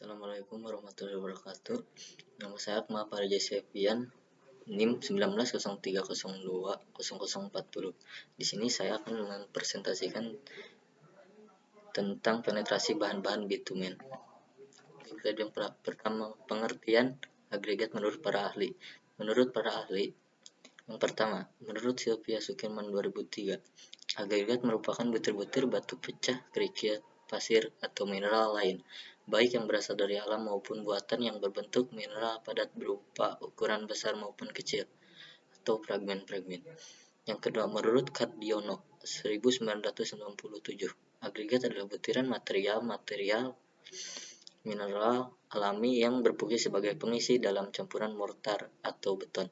Assalamualaikum warahmatullahi wabarakatuh. Nama saya Akmal Faridja Septian, NIM 19,0302,0040. Di sini saya akan mempresentasikan tentang penetrasi bahan-bahan bitumen. Yang pertama, pengertian agregat menurut para ahli. Menurut para ahli, yang pertama, menurut Sylvia Sukirman 2003, agregat merupakan butir-butir batu pecah, kerikil, pasir, atau mineral lain, baik yang berasal dari alam maupun buatan yang berbentuk mineral padat berupa ukuran besar maupun kecil, atau fragmen-fragmen. Yang kedua, menurut Cardiono 1997, agregat adalah butiran material mineral alami yang berfungsi sebagai pengisi dalam campuran mortar atau beton.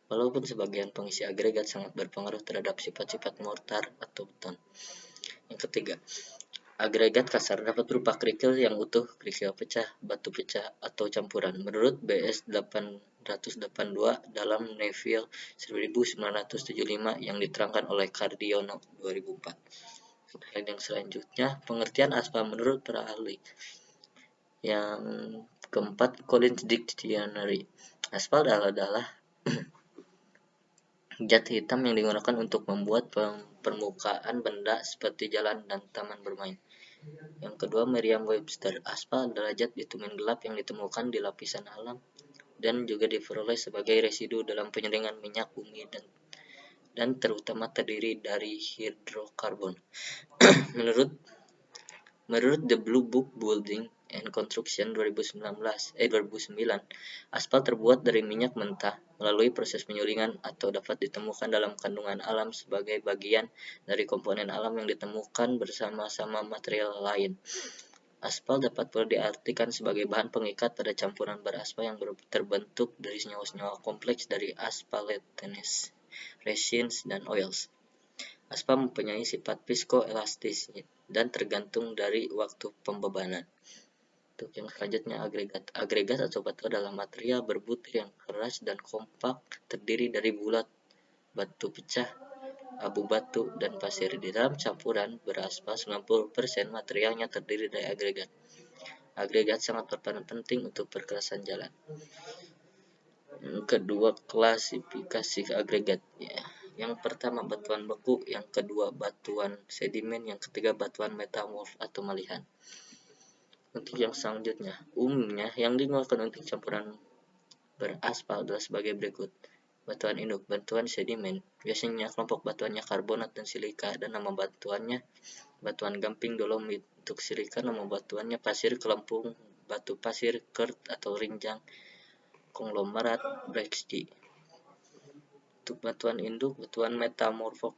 Walaupun sebagian pengisi agregat sangat berpengaruh terhadap sifat-sifat mortar atau beton. Yang ketiga, agregat kasar dapat berupa kerikil yang utuh, kerikil pecah, batu pecah, atau campuran. Menurut BS 882 dalam Neville 1975 yang diterangkan oleh Cardiono 2004. Yang selanjutnya, pengertian aspal menurut para ahli. Yang keempat, Collins Dictionary. Aspal adalah zat hitam yang digunakan untuk membuat permukaan benda seperti jalan dan taman bermain. Yang kedua, Merriam-Webster. Aspal adalah zat bitumen gelap yang ditemukan di lapisan alam dan juga diperoleh sebagai residu dalam penyaringan minyak bumi dan terutama terdiri dari hidrokarbon. Menurut The Blue Book Building and Construction 2009, aspal terbuat dari minyak mentah melalui proses penyulingan atau dapat ditemukan dalam kandungan alam sebagai bagian dari komponen alam yang ditemukan bersama-sama material lain. Aspal dapat pula diartikan sebagai bahan pengikat pada campuran beraspal yang terbentuk dari senyawa-senyawa kompleks dari asphaltenes, resins, dan oils. Aspal mempunyai sifat viskoelastis dan tergantung dari waktu pembebanan. Untuk yang selanjutnya, agregat atau batu adalah material berbutir yang keras dan kompak, terdiri dari bulat, batu pecah, abu batu, dan pasir. Di dalam campuran beraspal, 90% materialnya terdiri dari agregat. Agregat sangat berperan penting untuk perkerasan jalan. Yang kedua, klasifikasi agregat. Yang pertama, batuan beku. Yang kedua, batuan sedimen. Yang ketiga, batuan metamorf atau malihan. Untuk yang selanjutnya, umumnya yang digunakan untuk campuran beraspal adalah sebagai berikut. Batuan induk, batuan sedimen. Biasanya kelompok batuannya karbonat dan silika, dan nama batuannya batuan gamping dolomit. Untuk silika, nama batuannya pasir kelempung, batu pasir, kert atau rinjang, konglomerat, brecci. Untuk batuan induk, batuan metamorfik.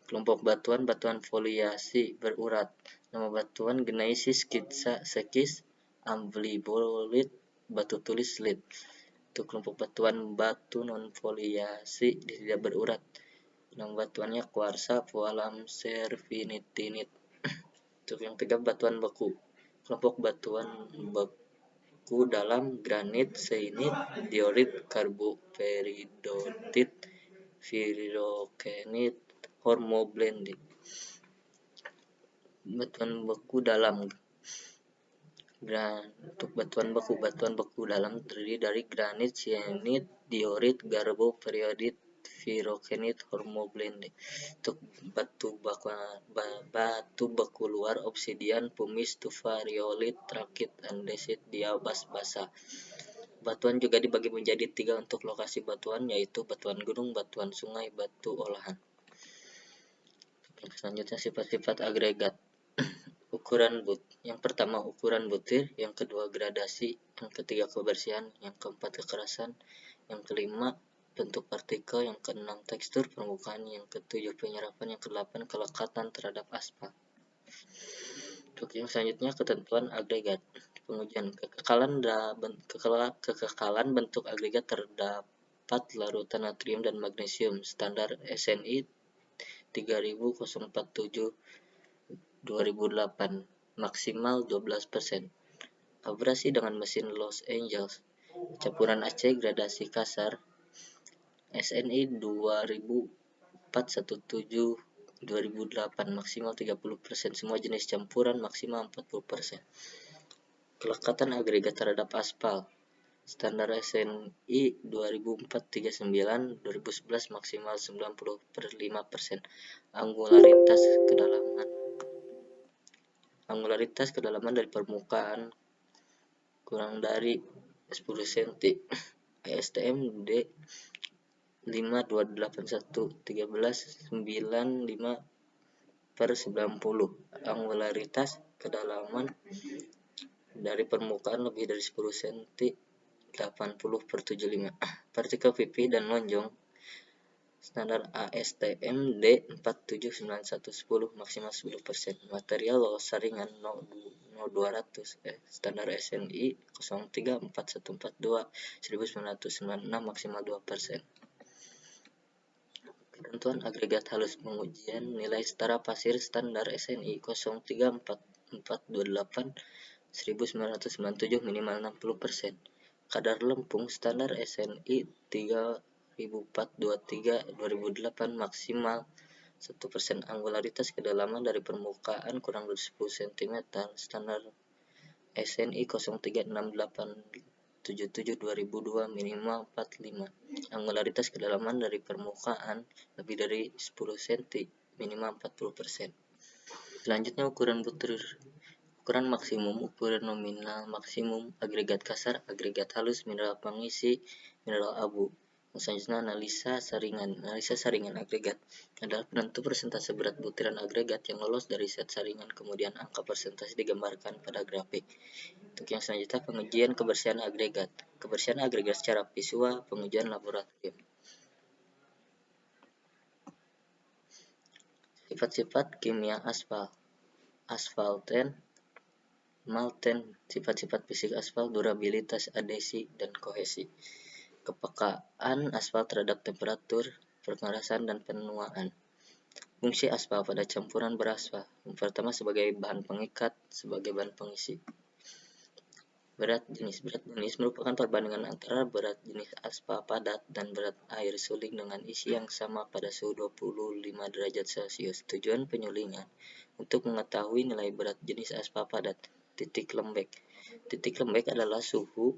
Kelompok batuan foliasi berurat. Nama batuan gneiss, sekis, amblibolit, batu tulis, lit. Untuk kelompok batu non-foliasi tidak berurat. Nama batuannya kuarsa, pualam, servinitinit. Untuk yang ketiga, batuan beku. Kelompok batuan beku dalam granit, syenit, diorit, karboperidotit, virokenit, hormoblendik. Batuan beku dalam untuk batuan beku dalam terdiri dari granit, syenit, diorit, karboperiodit, virokenit, hormoblendik. Untuk batu beku luar, obsidian, pumice, tufa, riolit, trakit, andesit, diabas, basa. Batuan juga dibagi menjadi 3 untuk lokasi batuan, yaitu batuan gunung, batuan sungai, batu olahan. Selanjutnya, sifat-sifat agregat. Ukuran yang pertama, ukuran butir. Yang kedua, gradasi. Yang ketiga, kebersihan. Yang keempat, kekerasan. Yang kelima, bentuk partikel. Yang keenam, tekstur permukaan. Yang ketujuh, penyerapan. Yang kedelapan, kelekatan terhadap aspal. Untuk yang selanjutnya, ketentuan agregat. Pengujian kekekalan bentuk agregat terdapat larutan natrium dan magnesium. Standar SNI 3047 2008, maksimal 12%. Abrasi dengan mesin Los Angeles. Campuran Aceh, gradasi kasar, SNI 2417 2008 maksimal 30%, semua jenis campuran maksimal 40%. Kelekatan agregat terhadap aspal. Standar SNI 2004-39 2011 maksimal 90/5%. Angularitas kedalaman dari permukaan kurang dari 10 cm. ASTM D 52811395/90. Angularitas kedalaman dari permukaan lebih dari 10 cm 80/75. Partikel pipih dan lonjong. Standar ASTM D 479110 maksimal 10%. Material lolos saringan 0200 standar SNI 034142 1996 maksimal 2%. Ketentuan agregat halus. Pengujian nilai setara pasir standar SNI 034428 1997 minimal 60%. Kadar lempung standar SNI 3423 2008 maksimal 1%. Angularitas kedalaman dari permukaan kurang dari 10 cm standar SNI 036877 2002 minimal 45. Angularitas kedalaman dari permukaan lebih dari 10 cm minimal 40%. Selanjutnya ukuran butir. Ukuran maksimum, ukuran nominal maksimum, agregat kasar, agregat halus, mineral pengisi, mineral abu. Selanjutnya analisa saringan. Analisa saringan agregat adalah penentu persentase berat butiran agregat yang lolos dari set saringan, kemudian angka persentase digambarkan pada grafik. Untuk yang selanjutnya, pengujian kebersihan agregat. Kebersihan agregat secara visual, pengujian laboratorium. Sifat-sifat kimia aspal. Asfalten, malten, sifat-sifat fisik aspal, durabilitas, adhesi, dan kohesi. Kepekaan aspal terhadap temperatur, pengerasan, dan penuaan. Fungsi aspal pada campuran beraspal. Yang pertama sebagai bahan pengikat, sebagai bahan pengisi. Berat jenis. Berat jenis merupakan perbandingan antara berat jenis aspal padat dan berat air suling dengan isi yang sama pada suhu 25 derajat Celcius. Tujuan penyulingan untuk mengetahui nilai berat jenis aspal padat. Titik lembek. Titik lembek adalah suhu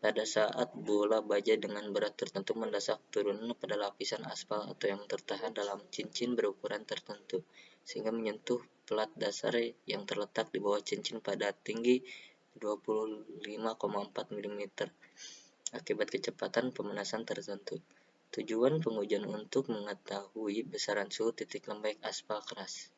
pada saat bola baja dengan berat tertentu mendesak turunan pada lapisan aspal atau yang tertahan dalam cincin berukuran tertentu, sehingga menyentuh plat dasar yang terletak di bawah cincin pada tinggi 25,4 mm akibat kecepatan pemanasan tertentu. Tujuan pengujian untuk mengetahui besaran suhu titik lembek aspal keras.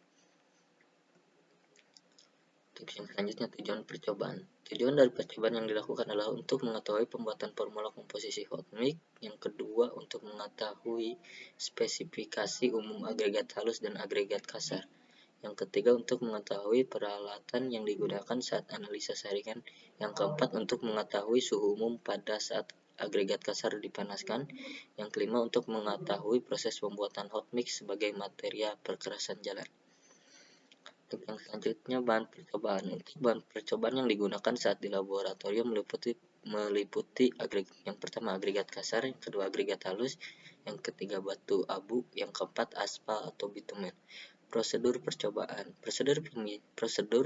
Untuk yang selanjutnya, tujuan percobaan. Tujuan dari percobaan yang dilakukan adalah untuk mengetahui pembuatan formula komposisi hot mix. Yang kedua, untuk mengetahui spesifikasi umum agregat halus dan agregat kasar. Yang ketiga, untuk mengetahui peralatan yang digunakan saat analisa saringan. Yang keempat, untuk mengetahui suhu umum pada saat agregat kasar dipanaskan. Yang kelima, untuk mengetahui proses pembuatan hot mix sebagai materia perkerasan jalan. Untuk yang selanjutnya, bahan percobaan. Untuk bahan percobaan yang digunakan saat di laboratorium meliputi agregat. Yang pertama agregat kasar, yang kedua agregat halus, yang ketiga batu abu, yang keempat aspal atau bitumen. Prosedur percobaan. Prosedur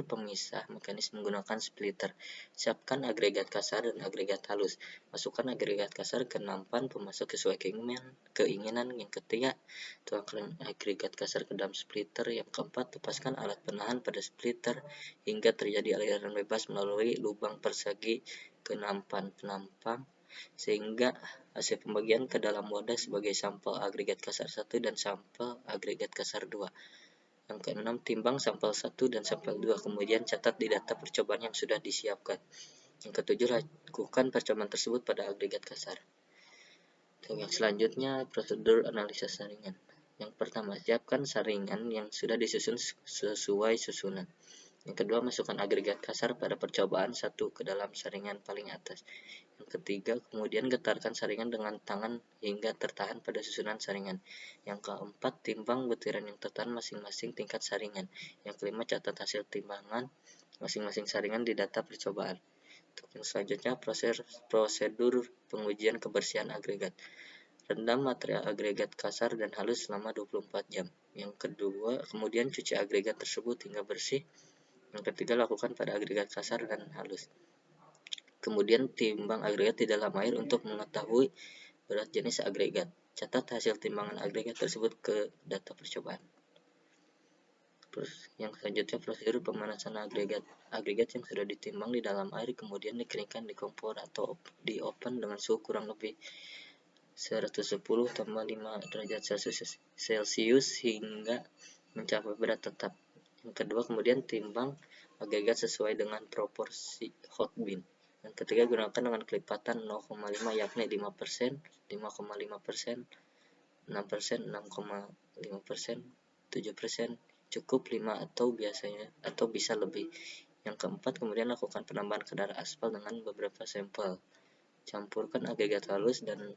pemisah mekanis menggunakan splitter. Siapkan agregat kasar dan agregat halus. Masukkan agregat kasar ke nampan pemasok sesuai keinginan. Yang ketiga, tuangkan agregat kasar ke dalam splitter. Yang keempat, lepaskan alat penahan pada splitter hingga terjadi aliran bebas melalui lubang persegi ke nampan penampang, sehingga hasil pembagian ke dalam wadah sebagai sampel agregat kasar 1 dan sampel agregat kasar 2. Yang keenam, timbang sampel 1 dan sampel 2, kemudian catat di data percobaan yang sudah disiapkan. Yang ketujuh, lakukan percobaan tersebut pada agregat kasar. Yang selanjutnya, prosedur analisa saringan. Yang pertama, siapkan saringan yang sudah disusun sesuai susunan. Yang kedua, masukkan agregat kasar pada percobaan 1 ke dalam saringan paling atas. Yang ketiga, kemudian getarkan saringan dengan tangan hingga tertahan pada susunan saringan. Yang keempat, timbang butiran yang tertahan masing-masing tingkat saringan. Yang kelima, catat hasil timbangan masing-masing saringan di data percobaan. Untuk yang selanjutnya, prosedur pengujian kebersihan agregat. rendam material agregat kasar dan halus selama 24 jam. Yang kedua, kemudian cuci agregat tersebut hingga bersih. Yang ketiga, lakukan pada agregat kasar dan halus. Kemudian timbang agregat di dalam air untuk mengetahui berat jenis agregat. Catat hasil timbangan agregat tersebut ke data percobaan. Terus yang selanjutnya, prosedur pemanasan agregat. Agregat yang sudah ditimbang di dalam air kemudian dikeringkan di kompor atau di oven dengan suhu kurang lebih 110 tambah 5 derajat Celcius hingga mencapai berat tetap. Yang kedua, kemudian timbang agregat sesuai dengan proporsi hot bin. Yang ketiga, gunakan dengan kelipatan 0,5 yakni 5%, 5,5%, 6%, 6,5%, 7%, cukup 5 atau biasanya atau bisa lebih. Yang keempat, kemudian lakukan penambahan kadar aspal dengan beberapa sampel. Campurkan agregat halus dan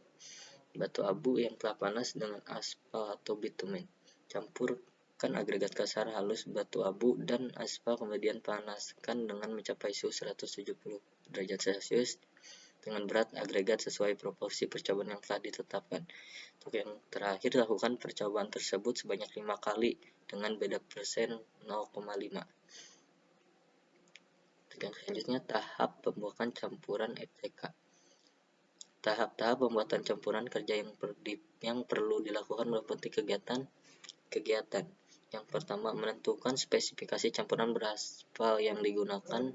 batu abu yang telah panas dengan aspal atau bitumen. Campurkan agregat kasar, halus, batu abu, dan aspal, kemudian panaskan dengan mencapai suhu 170 derajat Celcius dengan berat agregat sesuai proporsi percobaan yang telah ditetapkan. Untuk yang terakhir, lakukan percobaan tersebut sebanyak 5 kali dengan beda persen 0,5. Untuk yang selanjutnya, tahap pembuatan campuran FCK. Tahap-tahap pembuatan campuran kerja yang perlu dilakukan meliputi kegiatan. Yang pertama, menentukan spesifikasi campuran beraspal yang digunakan.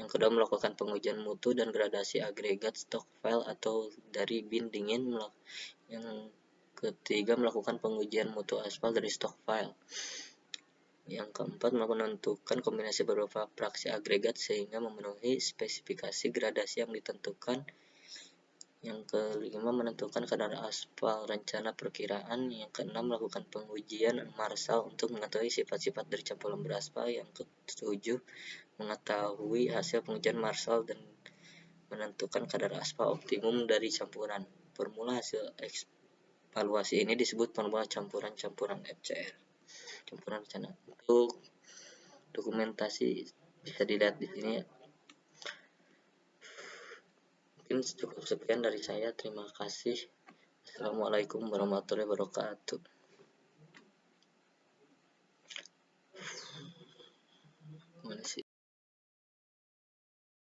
Yang kedua, melakukan pengujian mutu dan gradasi agregat stock file atau dari bin dingin. Yang ketiga, melakukan pengujian mutu aspal dari stock file. Yang keempat, menentukan kombinasi beberapa fraksi agregat sehingga memenuhi spesifikasi gradasi yang ditentukan. Yang kelima, menentukan kadar aspal rencana perkiraan. Yang keenam, melakukan pengujian Marshall untuk mengetahui sifat-sifat dari campuran beraspal. Yang ketujuh, mengetahui hasil pengujian Marshall dan menentukan kadar aspal optimum dari campuran. Formula hasil evaluasi ini disebut formula campuran FCR. Campuran rencana. Untuk dokumentasi bisa dilihat di sini. Mungkin cukup sekian dari saya. Terima kasih. Assalamualaikum warahmatullahi wabarakatuh. Mana sih?